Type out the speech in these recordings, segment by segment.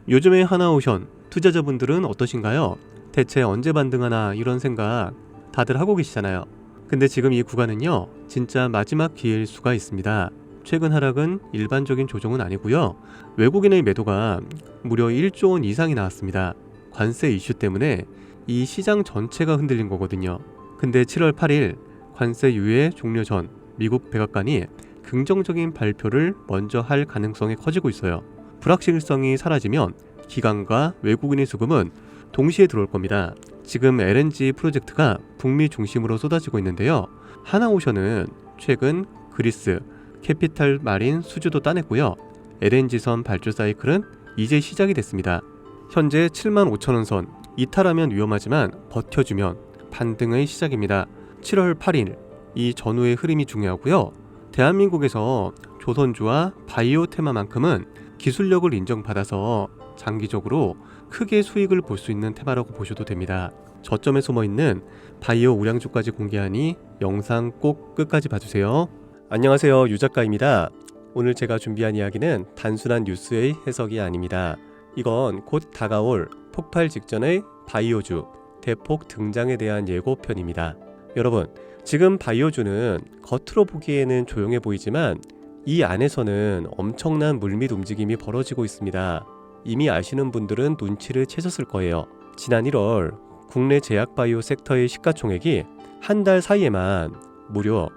요즘의 하나오션 투자자분들은 어떠신가요? 대체 언제 반등하나 이런 생각 다들 하고 계시잖아요. 근데 지금 이 구간은요, 진짜 마지막 기회일 수가 있습니다. 최근 하락은 일반적인 조정은 아니고요. 외국인의 매도가 무려 1조 원 이상이 나왔습니다. 관세 이슈 때문에 이 시장 전체가 흔들린 거거든요. 근데 7월 8일 관세 유예 종료 전 미국 백악관이 긍정적인 발표를 먼저 할 가능성이 커지고 있어요. 불확실성이 사라지면 기관과 외국인의 수급은 동시에 들어올 겁니다. 지금 LNG 프로젝트가 북미 중심으로 쏟아지고 있는데요. 하나오션은 최근 그리스 캐피탈 마린 수주도 따냈고요. LNG선 발주 사이클은 이제 시작이 됐습니다. 현재 75,000원 선 이탈하면 위험하지만 버텨주면 반등의 시작입니다. 7월 8일 이 전후의 흐름이 중요하고요. 대한민국에서 조선주와 바이오 테마만큼은 기술력을 인정받아서 장기적으로 크게 수익을 볼 수 있는 테마라고 보셔도 됩니다. 저점에 숨어있는 바이오 우량주까지 공개하니 영상 꼭 끝까지 봐주세요. 안녕하세요, 유작가입니다. 오늘 제가 준비한 이야기는 단순한 뉴스의 해석이 아닙니다. 이건 곧 다가올 폭발 직전의 바이오주 대폭 등장에 대한 예고편입니다. 여러분, 지금 바이오주는 겉으로 보기에는 조용해 보이지만 이 안에서는 엄청난 물밑 움직임이 벌어지고 있습니다. 이미 아시는 분들은 눈치를 채셨을 거예요. 지난 1월 국내 제약 바이오 섹터의 시가총액이 한 달 사이에만 무려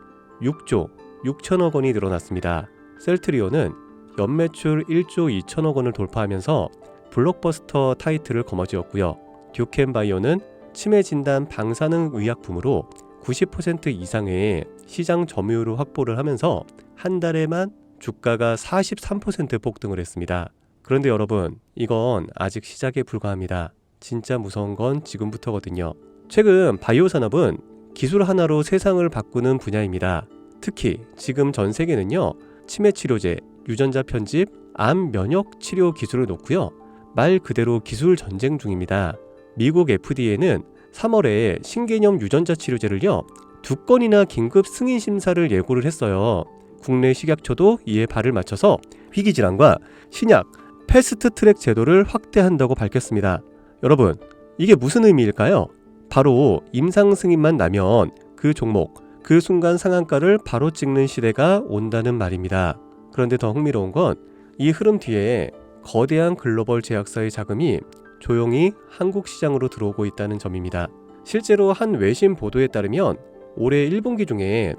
6조 6천억 원이 늘어났습니다. 셀트리온은 연매출 1조 2천억 원을 돌파하면서 블록버스터 타이틀을 거머쥐었고요. 듀켄바이오는 치매 진단 방사능 의약품으로 90% 이상의 시장 점유율을 확보를 하면서 한 달에만 주가가 43% 폭등을 했습니다. 그런데 여러분, 이건 아직 시작에 불과합니다. 진짜 무서운 건 지금부터거든요. 최근 바이오 산업은 기술 하나로 세상을 바꾸는 분야입니다. 특히 지금 전 세계는요, 치매 치료제, 유전자 편집, 암 면역 치료 기술을 놓고요, 말 그대로 기술 전쟁 중입니다. 미국 FDA는 3월에 신개념 유전자 치료제를요 2건이나 긴급 승인 심사를 예고를 했어요. 국내 식약처도 이에 발을 맞춰서 희귀질환과 신약 패스트 트랙 제도를 확대한다고 밝혔습니다. 여러분, 이게 무슨 의미일까요? 바로 임상 승인만 나면 그 종목, 그 순간 상한가를 바로 찍는 시대가 온다는 말입니다. 그런데 더 흥미로운 건 이 흐름 뒤에 거대한 글로벌 제약사의 자금이 조용히 한국 시장으로 들어오고 있다는 점입니다. 실제로 한 외신 보도에 따르면 올해 1분기 중에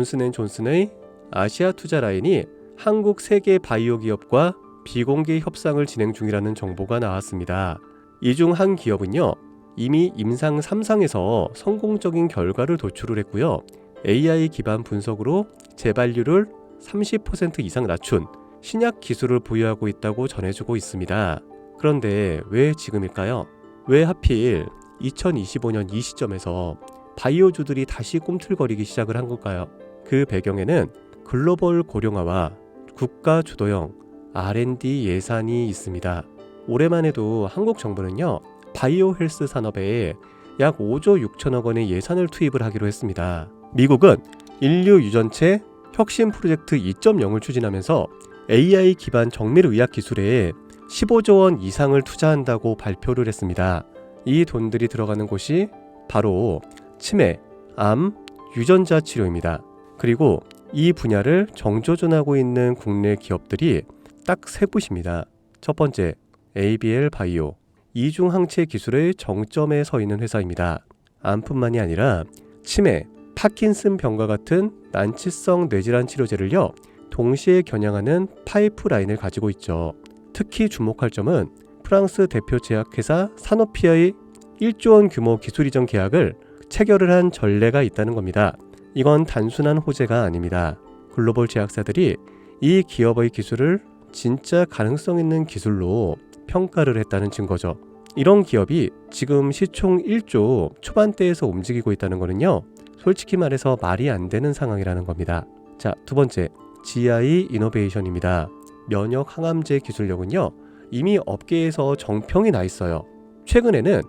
존슨앤존슨의 아시아 투자 라인이 한국 세계 바이오 기업과 비공개 협상을 진행 중이라는 정보가 나왔습니다. 이 중 한 기업은요, 이미 임상 3상에서 성공적인 결과를 도출을 했고요. AI 기반 분석으로 재발률을 30% 이상 낮춘 신약 기술을 보유하고 있다고 전해주고 있습니다. 그런데 왜 지금일까요? 왜 하필 2025년 이 시점에서 바이오주들이 다시 꿈틀거리기 시작을 한 걸까요? 그 배경에는 글로벌 고령화와 국가 주도형 R&D 예산이 있습니다. 올해만 해도 한국 정부는요, 바이오 헬스 산업에 약 5조 6천억 원의 예산을 투입을 하기로 했습니다. 미국은 인류 유전체 혁신 프로젝트 2.0을 추진하면서 AI 기반 정밀 의학 기술에 15조 원 이상을 투자한다고 발표를 했습니다. 이 돈들이 들어가는 곳이 바로 치매, 암, 유전자 치료입니다. 그리고 이 분야를 정조준하고 있는 국내 기업들이 딱 세 곳입니다. 첫 번째, ABL 바이오, 이중 항체 기술의 정점에 서 있는 회사입니다. 암뿐만이 아니라 치매, 파킨슨 병과 같은 난치성 뇌질환 치료제를요 동시에 겨냥하는 파이프라인을 가지고 있죠. 특히 주목할 점은 프랑스 대표 제약회사 사노피아의 1조 원 규모 기술 이전 계약을 체결을 한 전례가 있다는 겁니다. 이건 단순한 호재가 아닙니다. 글로벌 제약사들이 이 기업의 기술을 진짜 가능성 있는 기술로 평가를 했다는 증거죠. 이런 기업이 지금 시총 1조 초반대에서 움직이고 있다는 거는요, 솔직히 말해서 말이 안 되는 상황이라는 겁니다. 자, 두 번째, GI 이노베이션입니다. 면역 항암제 기술력은요, 이미 업계에서 정평이 나 있어요. 최근에는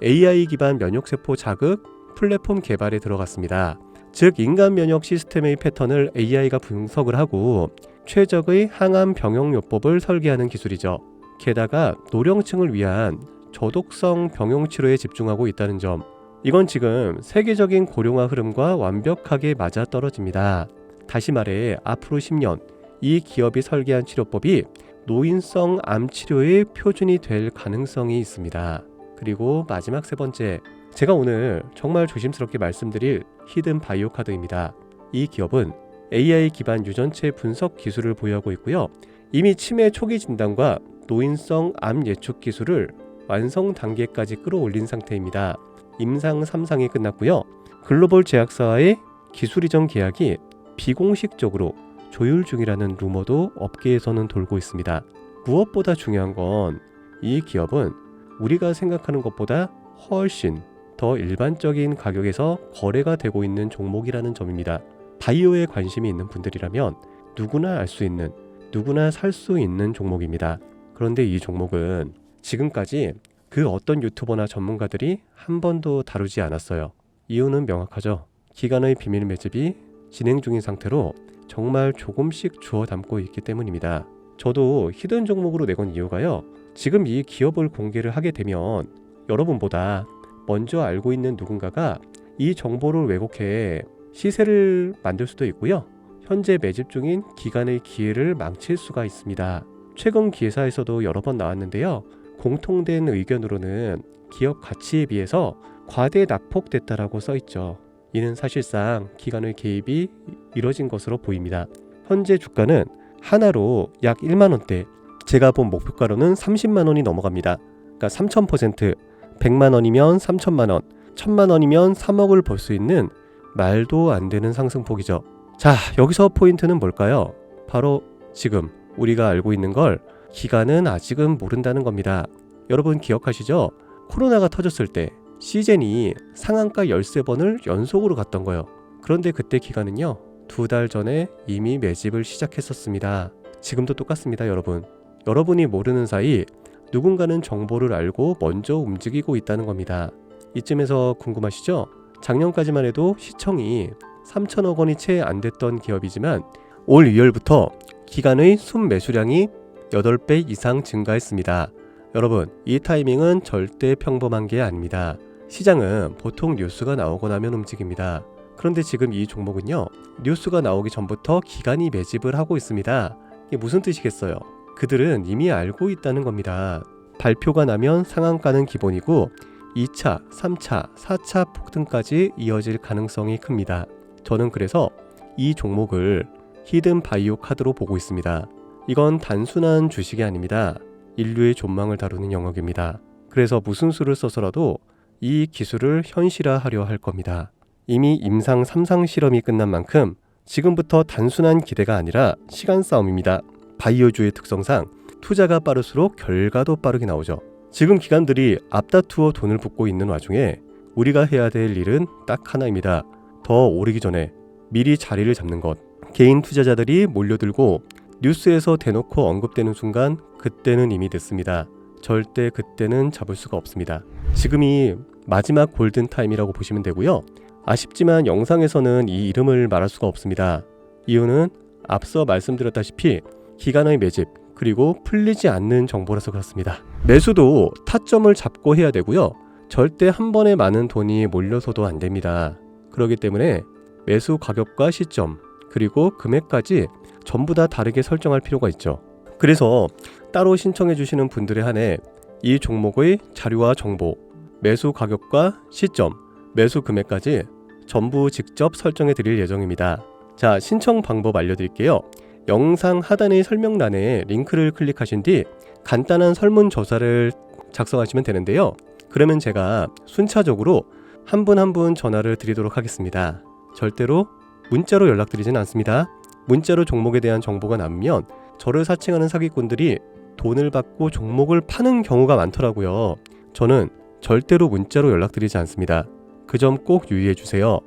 AI 기반 면역세포 자극 플랫폼 개발에 들어갔습니다. 즉, 인간 면역 시스템의 패턴을 AI가 분석을 하고 최적의 항암 병용요법을 설계하는 기술이죠. 게다가 노령층을 위한 저독성 병용 치료에 집중하고 있다는 점, 이건 지금 세계적인 고령화 흐름과 완벽하게 맞아떨어집니다. 다시 말해 앞으로 10년 이 기업이 설계한 치료법이 노인성 암 치료의 표준이 될 가능성이 있습니다. 그리고 마지막 세 번째, 제가 오늘 정말 조심스럽게 말씀드릴 히든 바이오 카드입니다. 이 기업은 AI 기반 유전체 분석 기술을 보유하고 있고요. 이미 치매 초기 진단과 노인성 암 예측 기술을 완성 단계까지 끌어올린 상태입니다. 임상 3상이 끝났고요. 글로벌 제약사와의 기술 이전 계약이 비공식적으로 조율 중이라는 루머도 업계에서는 돌고 있습니다. 무엇보다 중요한 건 이 기업은 우리가 생각하는 것보다 훨씬 더 일반적인 가격에서 거래가 되고 있는 종목이라는 점입니다. 바이오에 관심이 있는 분들이라면 누구나 알 수 있는, 누구나 살 수 있는 종목입니다. 그런데 이 종목은 지금까지 그 어떤 유튜버나 전문가들이 한 번도 다루지 않았어요. 이유는 명확하죠. 기관의 비밀 매집이 진행 중인 상태로 정말 조금씩 주워 담고 있기 때문입니다. 저도 히든 종목으로 내건 이유가요. 지금 이 기업을 공개를 하게 되면 여러분보다 먼저 알고 있는 누군가가 이 정보를 왜곡해 시세를 만들 수도 있고요. 현재 매집 중인 기관의 기회를 망칠 수가 있습니다. 최근 기사에서도 여러 번 나왔는데요. 공통된 의견으로는 기업 가치에 비해서 과대 낙폭됐다라고 써있죠. 이는 사실상 기관의 개입이 이뤄진 것으로 보입니다. 현재 주가는 하나로 약 1만원대, 제가 본 목표가로는 30만원이 넘어갑니다. 그러니까 3000%, 100만원이면 3천만원, 1000만원이면 3억을 벌 수 있는 말도 안 되는 상승폭이죠. 자, 여기서 포인트는 뭘까요? 바로 지금 우리가 알고 있는 걸 기관은 아직은 모른다는 겁니다. 여러분 기억하시죠? 코로나가 터졌을 때 시젠이 상한가 13번을 연속으로 갔던 거예요. 그런데 그때 기관은요, 2달 전에 이미 매집을 시작했었습니다. 지금도 똑같습니다, 여러분. 여러분이 모르는 사이 누군가는 정보를 알고 먼저 움직이고 있다는 겁니다. 이쯤에서 궁금하시죠? 작년까지만 해도 시청이 3천억 원이 채 안 됐던 기업이지만 올 2월부터 기관의 순매수량이 8배 이상 증가했습니다. 여러분, 이 타이밍은 절대 평범한 게 아닙니다. 시장은 보통 뉴스가 나오고 나면 움직입니다. 그런데 지금 이 종목은요, 뉴스가 나오기 전부터 기관이 매집을 하고 있습니다. 이게 무슨 뜻이겠어요? 그들은 이미 알고 있다는 겁니다. 발표가 나면 상한가는 기본이고 2차, 3차, 4차 폭등까지 이어질 가능성이 큽니다. 저는 그래서 이 종목을 히든 바이오 카드로 보고 있습니다. 이건 단순한 주식이 아닙니다. 인류의 존망을 다루는 영역입니다. 그래서 무슨 수를 써서라도 이 기술을 현실화하려 할 겁니다. 이미 임상 3상 실험이 끝난 만큼 지금부터 단순한 기대가 아니라 시간 싸움입니다. 바이오주의 특성상 투자가 빠를수록 결과도 빠르게 나오죠. 지금 기관들이 앞다투어 돈을 붓고 있는 와중에 우리가 해야 될 일은 딱 하나입니다. 더 오르기 전에 미리 자리를 잡는 것. 개인 투자자들이 몰려들고 뉴스에서 대놓고 언급되는 순간 그때는 이미 늦습니다. 절대 그때는 잡을 수가 없습니다. 지금이 마지막 골든타임이라고 보시면 되고요. 아쉽지만 영상에서는 이 이름을 말할 수가 없습니다. 이유는 앞서 말씀드렸다시피 기관의 매집 그리고 풀리지 않는 정보라서 그렇습니다. 매수도 타점을 잡고 해야 되고요. 절대 한 번에 많은 돈이 몰려서도 안 됩니다. 그렇기 때문에 매수 가격과 시점 그리고 금액까지 전부 다 다르게 설정할 필요가 있죠. 그래서 따로 신청해 주시는 분들에 한해 이 종목의 자료와 정보, 매수 가격과 시점, 매수 금액까지 전부 직접 설정해 드릴 예정입니다. 자, 신청 방법 알려드릴게요. 영상 하단의 설명란에 링크를 클릭하신 뒤 간단한 설문조사를 작성하시면 되는데요. 그러면 제가 순차적으로 한 분 한 분 전화를 드리도록 하겠습니다. 절대로 문자로 연락드리진 않습니다. 문자로 종목에 대한 정보가 남으면 저를 사칭하는 사기꾼들이 돈을 받고 종목을 파는 경우가 많더라고요. 저는 절대로 문자로 연락드리지 않습니다. 그 점 꼭 유의해 주세요.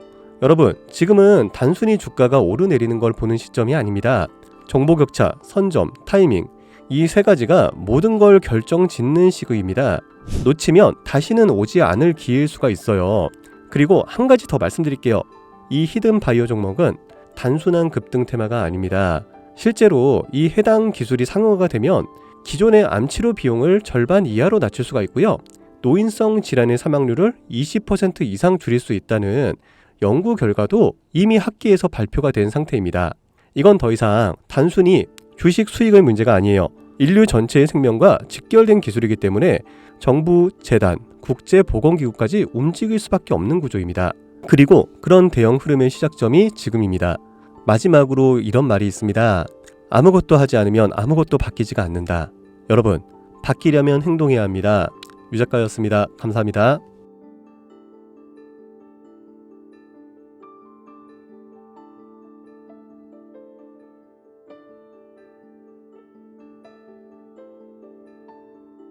여러분, 지금은 단순히 주가가 오르내리는 걸 보는 시점이 아닙니다. 정보 격차, 선점, 타이밍, 이 세 가지가 모든 걸 결정짓는 시기입니다. 놓치면 다시는 오지 않을 기회일 수가 있어요. 그리고 한 가지 더 말씀드릴게요. 이 히든 바이오 종목은 단순한 급등 테마가 아닙니다. 실제로 이 해당 기술이 상용화가 되면 기존의 암치료 비용을 절반 이하로 낮출 수가 있고요. 노인성 질환의 사망률을 20% 이상 줄일 수 있다는 연구 결과도 이미 학계에서 발표가 된 상태입니다. 이건 더 이상 단순히 주식 수익의 문제가 아니에요. 인류 전체의 생명과 직결된 기술이기 때문에 정부, 재단, 국제보건기구까지 움직일 수밖에 없는 구조입니다. 그리고 그런 대형 흐름의 시작점이 지금입니다. 마지막으로 이런 말이 있습니다. 아무것도 하지 않으면 아무것도 바뀌지가 않는다. 여러분, 바뀌려면 행동해야 합니다. 유 작가였습니다. 감사합니다.